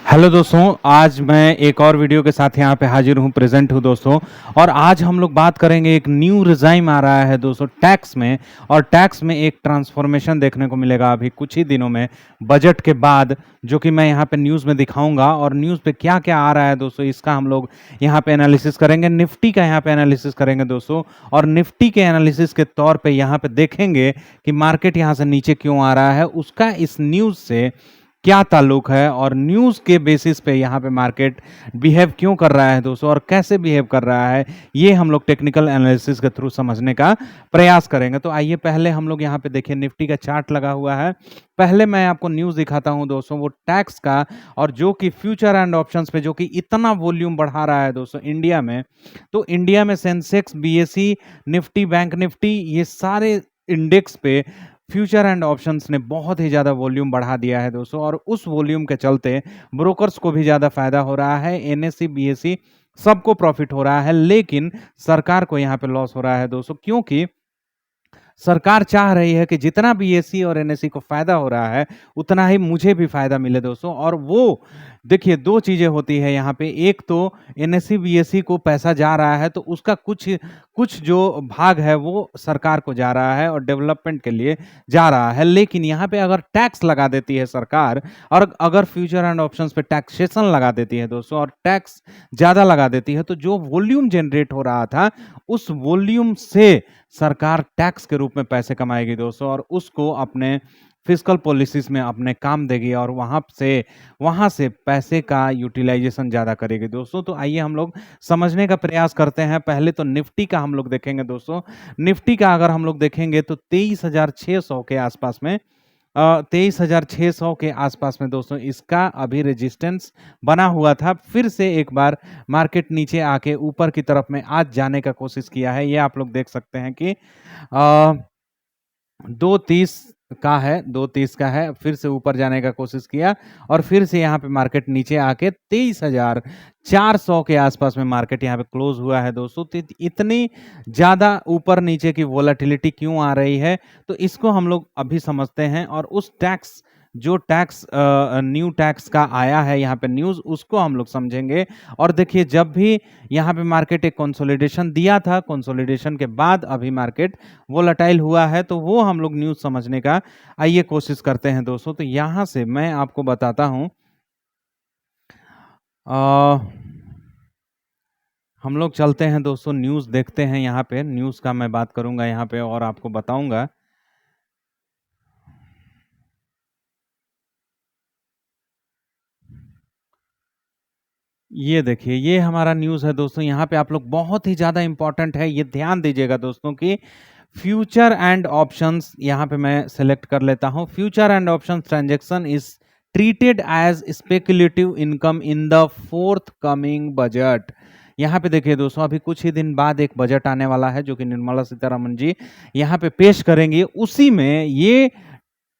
Hello दोस्तों, आज मैं एक और वीडियो के साथ यहाँ पे हाजिर हूँ, प्रेजेंट हूँ दोस्तों। और आज हम लोग बात करेंगे, एक न्यू रिजाइम आ रहा है दोस्तों टैक्स में। और टैक्स में एक ट्रांसफॉर्मेशन देखने को मिलेगा अभी कुछ ही दिनों में, बजट के बाद, जो कि मैं यहाँ पे न्यूज़ में दिखाऊंगा। और न्यूज़ पे क्या क्या आ रहा है दोस्तों, इसका हम लोग यहाँ पे एनालिसिस करेंगे। निफ्टी का यहाँ पे एनालिसिस करेंगे दोस्तों। और निफ्टी के एनालिसिस के तौर पे यहाँ पे देखेंगे कि मार्केट यहाँ से नीचे क्यों आ रहा है, उसका इस न्यूज़ से क्या ताल्लुक है, और न्यूज़ के बेसिस पे यहाँ पे मार्केट बिहेव क्यों कर रहा है दोस्तों, और कैसे बिहेव कर रहा है, ये हम लोग टेक्निकल एनालिसिस के थ्रू समझने का प्रयास करेंगे। तो आइए पहले हम लोग यहाँ पे देखिए, निफ्टी का चार्ट लगा हुआ है। पहले मैं आपको न्यूज़ दिखाता हूँ दोस्तों, वो टैक्स का, और जो कि फ्यूचर एंड ऑप्शंस पे जो कि इतना वॉल्यूम बढ़ा रहा है दोस्तों इंडिया में। तो इंडिया में Sensex, BSE, Nifty, bank Nifty, ये सारे इंडेक्स पे फ्यूचर एंड ऑप्शंस ने बहुत ही ज़्यादा वॉल्यूम बढ़ा दिया है दोस्तों। और उस वॉल्यूम के चलते ब्रोकर्स को भी ज़्यादा फायदा हो रहा है, एनएसई, बीएसई सबको प्रॉफिट हो रहा है, लेकिन सरकार को यहाँ पे लॉस हो रहा है दोस्तों। क्योंकि सरकार चाह रही है कि जितना बीएसई और एनएसई को फायदा हो रहा है, उतना ही मुझे भी फायदा मिले दोस्तों। और वो देखिए, दो चीजें होती है यहाँ पे। एक तो एनएसई बीएसई को पैसा जा रहा है, तो उसका कुछ कुछ जो भाग है वो सरकार को जा रहा है और डेवलपमेंट के लिए जा रहा है। लेकिन यहाँ पे अगर टैक्स लगा देती है सरकार, और अगर फ्यूचर एंड ऑप्शंस पे टैक्सेशन लगा देती है दोस्तों, और टैक्स ज़्यादा लगा देती है, तो जो वॉल्यूम जनरेट हो रहा था, उस वॉल्यूम से सरकार टैक्स के रूप में पैसे कमाएगी दोस्तों, और उसको अपने फिस्कल पॉलिसीज में अपने काम देगी, और वहाँ से पैसे का यूटिलाइजेशन ज़्यादा करेगी दोस्तों। तो आइए हम लोग समझने का प्रयास करते हैं। पहले तो निफ्टी का हम लोग देखेंगे दोस्तों। निफ्टी का अगर हम लोग देखेंगे तो 23,600 के आसपास में, 23,600 के आसपास में दोस्तों इसका अभी रेजिस्टेंस बना हुआ था। फिर से एक बार मार्केट नीचे आके ऊपर की तरफ में आज जाने का कोशिश किया है। ये आप लोग देख सकते हैं कि 230 का है, 230 का है, फिर से ऊपर जाने का कोशिश किया, और फिर से यहाँ पे मार्केट नीचे आके 23,400 के आसपास में मार्केट यहाँ पे क्लोज हुआ है दोस्तों। तो इतनी ज़्यादा ऊपर नीचे की वोलेटिलिटी क्यों आ रही है, तो इसको हम लोग अभी समझते हैं। और उस टैक्स, जो टैक्स न्यू टैक्स का आया है यहाँ पे न्यूज़, उसको हम लोग समझेंगे। और देखिए, जब भी यहाँ पे मार्केट एक कंसोलिडेशन दिया था, कंसोलिडेशन के बाद अभी मार्केट वोलेटाइल हुआ है, तो वो हम लोग न्यूज़ समझने का आइए कोशिश करते हैं दोस्तों। तो यहाँ से मैं आपको बताता हूँ, हम लोग चलते हैं दोस्तों, न्यूज़ देखते हैं। यहाँ पे न्यूज़ का मैं बात करूँगा यहाँ पे, और आपको बताऊँगा। ये देखिए, ये हमारा न्यूज़ है दोस्तों। यहाँ पे आप लोग, बहुत ही ज़्यादा इंपॉर्टेंट है, ये ध्यान दीजिएगा दोस्तों कि फ्यूचर एंड ऑप्शंस, यहाँ पे मैं सेलेक्ट कर लेता हूँ। Future and options transaction is treated as speculative income in the forthcoming budget. यहाँ पे देखिए दोस्तों, अभी कुछ ही दिन बाद एक बजट आने वाला है, जो कि निर्मला सीतारमण जी यहाँ पे पेश करेंगे। उसी में ये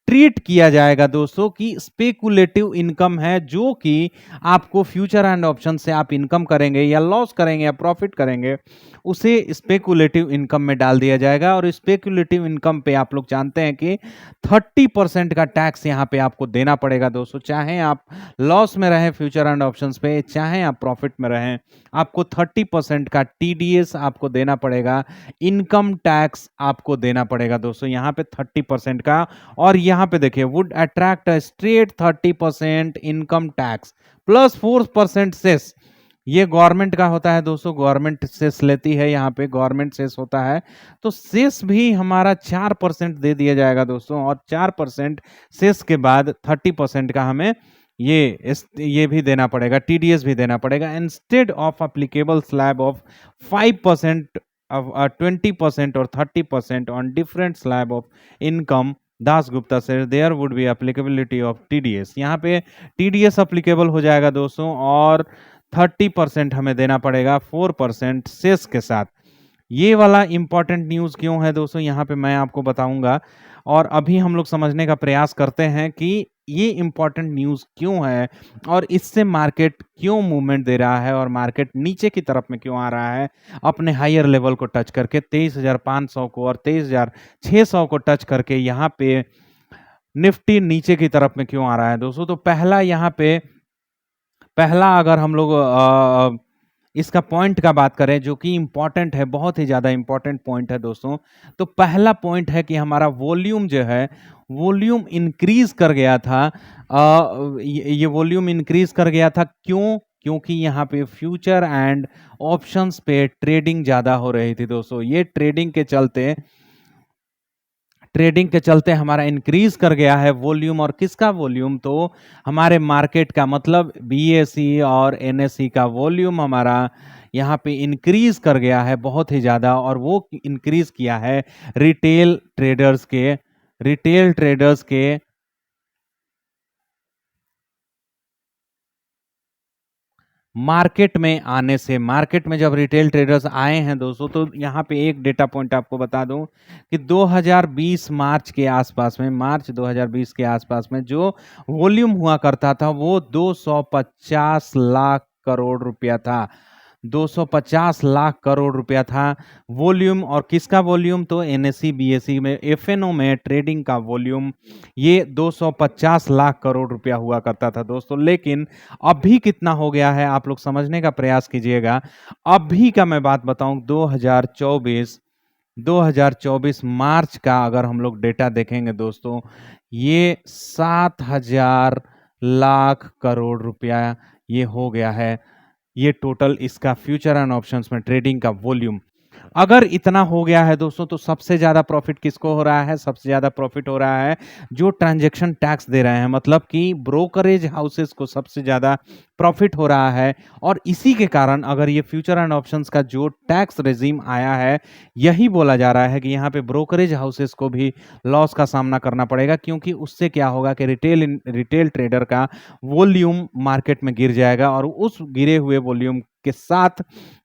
ट्रीट किया जाएगा दोस्तों कि स्पेकुलेटिव इनकम है, जो कि आपको फ्यूचर एंड ऑप्शन से आप इनकम करेंगे या लॉस करेंगे या प्रॉफिट करेंगे, उसे स्पेकुलेटिव इनकम में डाल दिया जाएगा। और स्पेकुलेटिव इनकम पे आप लोग जानते हैं कि 30% का टैक्स यहाँ पे आपको देना पड़ेगा दोस्तों। चाहे आप लॉस में रहें फ्यूचर एंड ऑप्शंस पे, चाहे आप प्रॉफिट में रहें, आपको 30% का टीडीएस आपको देना पड़ेगा, इनकम टैक्स आपको देना पड़ेगा दोस्तों यहाँ पे 30% का। और यहाँ पे देखिए, would attract a straight 30% income tax plus 4% cess. ये गवर्नमेंट का होता है दोस्तों, गवर्नमेंट सेस लेती है, यहाँ पे गवर्नमेंट सेस होता है। तो सेस भी हमारा 4% दे दिया जाएगा दोस्तों, और 4% सेस के बाद 30% का हमें ये भी देना पड़ेगा, टीडीएस भी देना पड़ेगा, instead of applicable slab of 5%, 20% और 30% on different slab of income. दास गुप्ता से there would be applicability of TDS. यहाँ पे टीडीएस अप्लीकेबल हो जाएगा दोस्तों, और 30% हमें देना पड़ेगा 4% सेस के साथ। ये वाला इंपॉर्टेंट न्यूज़ क्यों है दोस्तों, यहाँ पे मैं आपको बताऊंगा। और अभी हम लोग समझने का प्रयास करते हैं कि ये इंपॉर्टेंट न्यूज़ क्यों है, और इससे मार्केट क्यों मूवमेंट दे रहा है, और मार्केट नीचे की तरफ में क्यों आ रहा है, अपने हायर लेवल को टच करके 23,500 को और 23,600 को टच करके यहाँ पे निफ्टी नीचे की तरफ में क्यों आ रहा है दोस्तों। तो पहला यहाँ पे पहला अगर हम लोग इसका पॉइंट का बात करें जो कि इम्पोर्टेंट है, बहुत ही ज़्यादा इम्पोर्टेंट पॉइंट है दोस्तों। तो पहला पॉइंट है कि हमारा वॉल्यूम जो है, वॉल्यूम इंक्रीज कर गया था। ये वॉल्यूम इंक्रीज कर गया था क्यों? क्योंकि यहाँ पे फ्यूचर एंड ऑप्शंस पे ट्रेडिंग ज़्यादा हो रही थी दोस्तों। ये ट्रेडिंग के चलते हमारा इंक्रीज कर गया है वॉल्यूम। और किसका वॉल्यूम? तो हमारे मार्केट का, मतलब बीएसई और एनएसई का वॉल्यूम हमारा यहाँ पे इंक्रीज कर गया है बहुत ही ज़्यादा। और वो इंक्रीज किया है रिटेल ट्रेडर्स के मार्केट में आने से। मार्केट में जब रिटेल ट्रेडर्स आए हैं दोस्तों, तो यहाँ पे एक डेटा पॉइंट आपको बता दूं कि 2020 मार्च 2020 के आसपास में जो वॉल्यूम हुआ करता था वो 250 लाख करोड़ रुपया था। 250 लाख करोड़ रुपया था वॉल्यूम। और किसका वॉल्यूम? तो एनएसई बीएसई में, एफएनओ में ट्रेडिंग का वॉल्यूम ये 250 लाख करोड़ रुपया हुआ करता था दोस्तों। लेकिन अभी कितना हो गया है आप लोग समझने का प्रयास कीजिएगा। अभी का मैं बात बताऊं, 2024 मार्च का अगर हम लोग डेटा देखेंगे दोस्तों, ये 7,000 लाख करोड़ रुपया ये हो गया है। ये टोटल इसका फ्यूचर एंड ऑप्शंस में ट्रेडिंग का वॉल्यूम अगर इतना हो गया है दोस्तों, तो सबसे ज्यादा प्रॉफिट किसको हो रहा है? सबसे ज्यादा प्रॉफिट हो रहा है जो ट्रांजैक्शन टैक्स दे रहे हैं, मतलब कि ब्रोकरेज हाउसेस को सबसे ज्यादा प्रॉफिट हो रहा है। और इसी के कारण अगर ये फ्यूचर एंड ऑप्शंस का जो टैक्स रेजिम आया है, यही बोला जा रहा है कि यहाँ पे ब्रोकरेज हाउसेस को भी लॉस का सामना करना पड़ेगा। क्योंकि उससे क्या होगा कि रिटेल ट्रेडर का वॉल्यूम मार्केट में गिर जाएगा। और उस गिरे हुए वॉल्यूम के साथ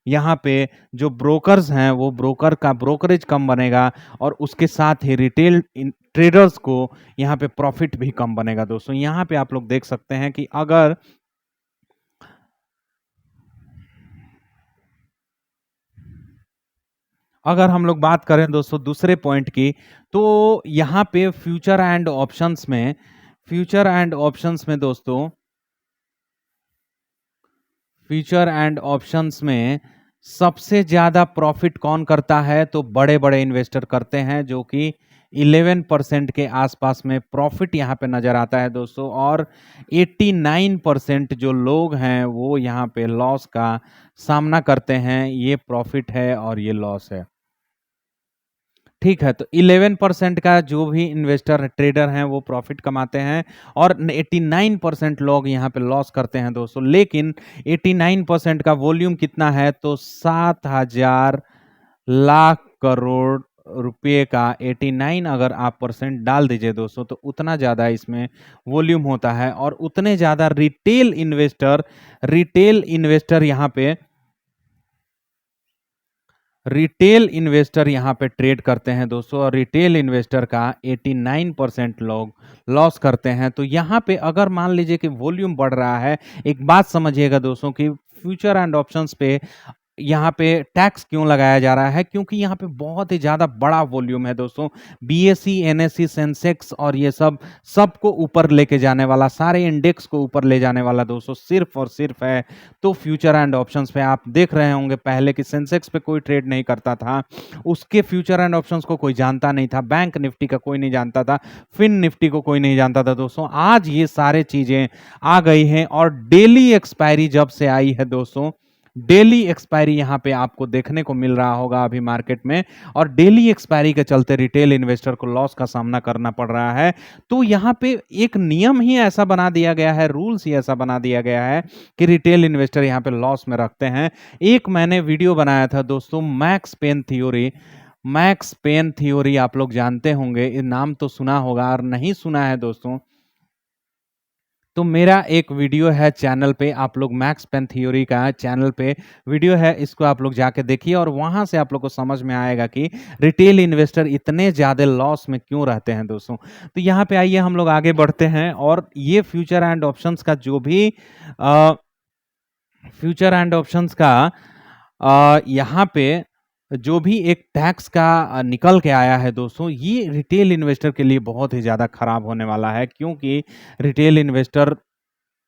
यहाँ पे जो ब्रोकर्स हैं, वो ब्रोकर का ब्रोकरेज कम बनेगा। और उसके साथ ही रिटेल ट्रेडर्स को यहाँ पे प्रॉफिट भी कम बनेगा दोस्तों। यहाँ पे आप लोग देख सकते हैं कि अगर हम लोग बात करें दोस्तों दूसरे पॉइंट की, तो यहाँ पे फ्यूचर एंड ऑप्शंस में दोस्तों, फ्यूचर एंड ऑप्शंस में सबसे ज्यादा प्रॉफिट कौन करता है? तो बड़े बड़े इन्वेस्टर करते हैं, जो कि 11% के आसपास में प्रॉफिट यहाँ पे नजर आता है दोस्तों। और 89% जो लोग हैं वो यहाँ पे लॉस का सामना करते हैं। ये प्रॉफिट है और ये लॉस है। ठीक है, तो 11% का जो भी इन्वेस्टर ट्रेडर हैं वो प्रॉफिट कमाते हैं और 89% लोग यहाँ पे लॉस करते हैं दोस्तों। लेकिन 89% का वॉल्यूम कितना है? तो 7,000 लाख करोड़ रुपए का 89 अगर आप परसेंट डाल दीजिए दोस्तों, तो उतना ज़्यादा इसमें वॉल्यूम होता है। और उतने ज़्यादा रिटेल इन्वेस्टर यहाँ पे ट्रेड करते हैं दोस्तों। और रिटेल इन्वेस्टर का 89% लोग लॉस करते हैं। तो यहाँ पे अगर मान लीजिए कि वॉल्यूम बढ़ रहा है, एक बात समझिएगा दोस्तों कि फ्यूचर एंड ऑप्शंस पे यहाँ पे टैक्स क्यों लगाया जा रहा है? क्योंकि यहाँ पे बहुत ही ज़्यादा बड़ा वॉल्यूम है दोस्तों। बीएसई, एनएसई, सेंसेक्स और ये सबको ऊपर लेके जाने वाला, सारे इंडेक्स को ऊपर ले जाने वाला दोस्तों सिर्फ और सिर्फ है तो फ्यूचर एंड ऑप्शंस पे। आप देख रहे होंगे पहले कि सेंसेक्स पे कोई ट्रेड नहीं करता था, उसके फ्यूचर एंड ऑप्शंस को कोई जानता नहीं था, बैंक निफ्टी का कोई नहीं जानता था, फिन निफ्टी को कोई नहीं जानता था दोस्तों। आज ये सारे चीज़ें आ गई हैं। और डेली एक्सपायरी जब से आई है दोस्तों, डेली एक्सपायरी यहां पे आपको देखने को मिल रहा होगा अभी मार्केट में। और डेली एक्सपायरी के चलते रिटेल इन्वेस्टर को लॉस का सामना करना पड़ रहा है। तो यहां पे एक नियम ही ऐसा बना दिया गया है, रूल्स ही ऐसा बना दिया गया है कि रिटेल इन्वेस्टर यहां पे लॉस में रखते हैं। एक मैंने वीडियो बनाया था दोस्तों, मैक्स पेन थ्योरी आप लोग जानते होंगे, ये नाम तो सुना होगा। और नहीं सुना है दोस्तों तो मेरा एक वीडियो है चैनल पे, आप लोग मैक्स पेन थ्योरी का चैनल पे वीडियो है, इसको आप लोग जाके देखिए। और वहां से आप लोग को समझ में आएगा कि रिटेल इन्वेस्टर इतने ज़्यादा लॉस में क्यों रहते हैं दोस्तों। तो यहाँ पे आइए हम लोग आगे बढ़ते हैं। और ये फ्यूचर एंड ऑप्शंस का जो भी फ्यूचर एंड ऑप्शंस का यहाँ पे जो भी एक टैक्स का निकल के आया है दोस्तों, ये रिटेल इन्वेस्टर के लिए बहुत ही ज़्यादा खराब होने वाला है। क्योंकि रिटेल इन्वेस्टर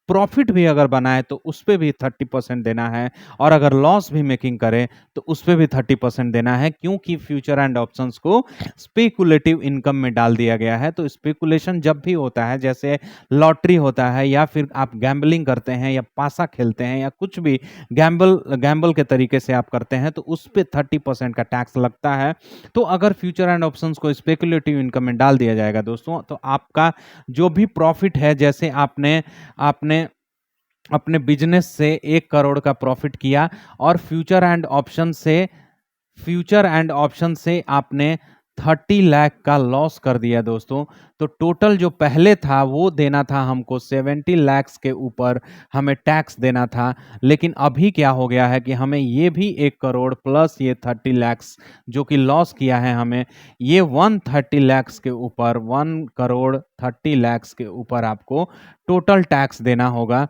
प्रॉफिट भी अगर बनाए तो उस पे भी 30% देना है, और अगर लॉस भी मेकिंग करे तो उस पे भी 30% देना है, क्योंकि फ्यूचर एंड ऑप्शंस को स्पेकुलेटिव इनकम में डाल दिया गया है। तो स्पेकुलेशन जब भी होता है, जैसे लॉटरी होता है या फिर आप गैम्बलिंग करते हैं या पासा खेलते हैं या कुछ भी गैम्बल गैम्बल के तरीके से आप करते हैं, तो उस पे 30% का टैक्स लगता है। तो अगर फ्यूचर एंड ऑप्शंस को स्पेकुलेटिव इनकम में डाल दिया जाएगा दोस्तों, तो आपका जो भी प्रॉफिट है, जैसे आपने आपने अपने बिजनेस से 1 करोड़ का प्रॉफिट किया और फ्यूचर एंड ऑप्शन से आपने 30 लाख का लॉस कर दिया दोस्तों, तो टोटल जो पहले था वो देना था हमको 70 लाख के ऊपर हमें टैक्स देना था। लेकिन अभी क्या हो गया है कि हमें ये भी 1 करोड़ प्लस ये 30 लाख जो कि लॉस किया है हमें, ये 130 लाख के ऊपर, 1 करोड़ 30 लाख के ऊपर आपको टोटल टैक्स देना होगा।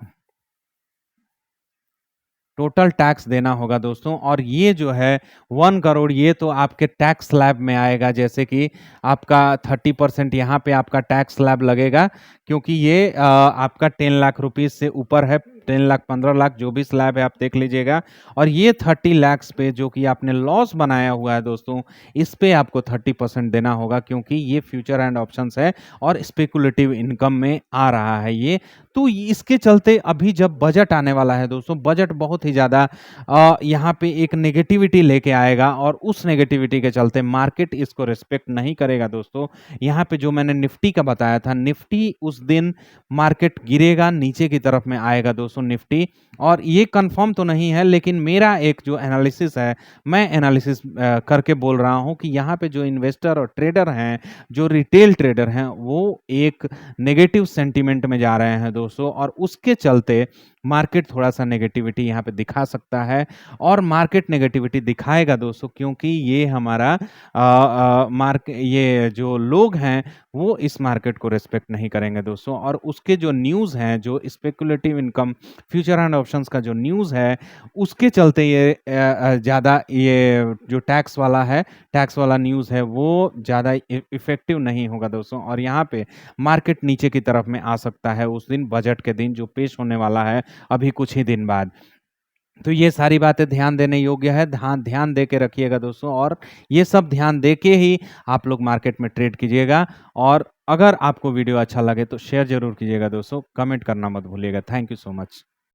टोटल टैक्स देना होगा दोस्तों। और ये जो है 1 करोड़, ये तो आपके टैक्स स्लैब में आएगा, जैसे कि आपका 30% यहाँ पे आपका टैक्स स्लैब लगेगा, क्योंकि ये आपका 10 लाख रुपीज से ऊपर है, 10 लाख 15 लाख जो भी स्लैब है आप देख लीजिएगा। और ये 30 लाख पे जो कि आपने लॉस बनाया हुआ है दोस्तों, इस पे आपको 30% देना होगा, क्योंकि ये फ्यूचर एंड ऑप्शंस है और स्पेकुलेटिव इनकम में आ रहा है ये। तो इसके चलते अभी जब बजट आने वाला है दोस्तों, बजट बहुत ही ज़्यादा यहाँ पे एक नेगेटिविटी लेके आएगा, और उस नेगेटिविटी के चलते मार्केट इसको रिस्पेक्ट नहीं करेगा दोस्तों। यहाँ पे जो मैंने निफ्टी का बताया था, निफ्टी उस दिन मार्केट गिरेगा, नीचे की तरफ में आएगा दोस्तों निफ्टी। और ये कंफर्म तो नहीं है, लेकिन मेरा एक जो एनालिसिस है, मैं एनालिसिस करके बोल रहा हूँ कि यहाँ पे जो इन्वेस्टर और ट्रेडर हैं, जो रिटेल ट्रेडर हैं, वो एक नेगेटिव सेंटीमेंट में जा रहे हैं दोस्तों, और उसके चलते मार्केट थोड़ा सा नेगेटिविटी यहाँ पे दिखा सकता है। और मार्केट नेगेटिविटी दिखाएगा दोस्तों, क्योंकि ये हमारा ये जो लोग हैं वो इस मार्केट को रिस्पेक्ट नहीं करेंगे दोस्तों। और उसके जो न्यूज़ हैं, जो speculative income future and options का जो न्यूज़ है, उसके चलते ये ज़्यादा ये जो टैक्स वाला है, टैक्स वाला न्यूज़ है, वो ज़्यादा इफेक्टिव नहीं होगा दोस्तों। और यहाँ पे मार्केट नीचे की तरफ में आ सकता है उस दिन, बजट के दिन जो पेश होने वाला है अभी कुछ ही दिन बाद। तो ये सारी बातें ध्यान देने योग्य है, ध्यान ध्यान दे के रखिएगा दोस्तों, और ये सब ध्यान दे के ही आप लोग मार्केट में ट्रेड कीजिएगा। और अगर आपको वीडियो अच्छा लगे तो शेयर जरूर कीजिएगा दोस्तों, कमेंट करना मत भूलिएगा। Thank you so much.